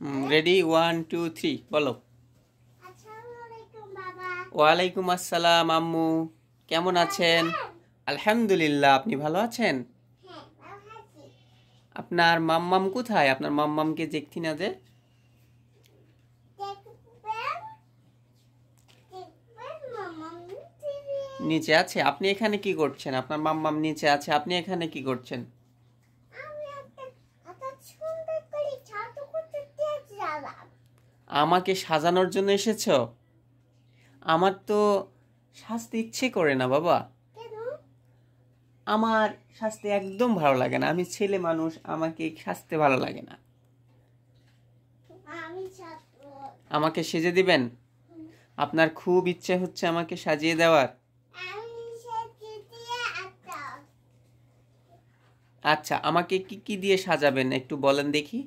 Ready 1 2 3 বলো। ওয়ালাইকুম আসসালাম আম্মু, কেমন আছেন? আলহামদুলিল্লাহ, আপনি ভালো আছেন? আপনার মাম্মাম কোথায়? আপনার মাম্মামকে দেখছি না যে। নিচে আছে? আপনি এখানে কি করছেন? আপনার মাম্মাম নিচে আছে, আপনি এখানে কি করছেন? আমাকে সাজানোর জন্য এসেছো? আমার তো সাজতে ইচ্ছে করে না বাবা। আমার সাজতে একদম ভালো লাগে না, আমি ছেলে মানুষ, আমাকে সাজতে ভালো লাগে না। আমাকে সেজে দিবেন? আপনার খুব ইচ্ছে হচ্ছে আমাকে সাজিয়ে দেওয়ার? আচ্ছা, আমাকে কি কি দিয়ে সাজাবেন একটু বলেন দেখি।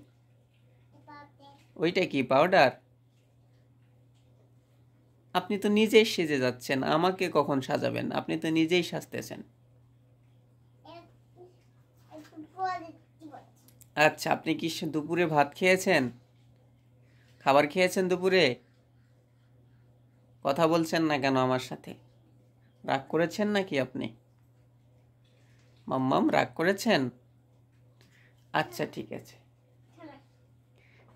ওইটা কি পাউডার? আপনি তো নিজেই সেজে যাচ্ছেন, আমাকে কখন সাজাবেন? আপনি তো নিজেই সাজতেছেন। আচ্ছা, আপনি কি দুপুরে ভাত খেয়েছেন? খাবার খেয়েছেন দুপুরে? কথা বলছেন না কেন আমার সাথে? রাগ করেছেন নাকি আপনি? মাম্মাম রাগ করেছেন? আচ্ছা, ঠিক আছে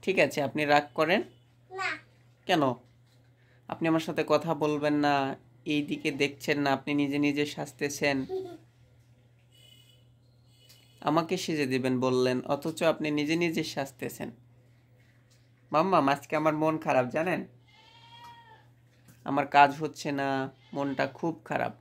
ঠিক আছে, আপনি রাগ করেন কেন? আপনি আমার সাথে কথা বলবেন না, এই দিকে দেখছেন না, আপনি নিজে নিজে সাজতেছেন। আমাকে সেজে দিবেন বললেন, অথচ আপনি নিজে নিজে সাজতেছেন। মাম্মাম, আজকে আমার মন খারাপ জানেন, আমার কাজ হচ্ছে না, মনটা খুব খারাপ।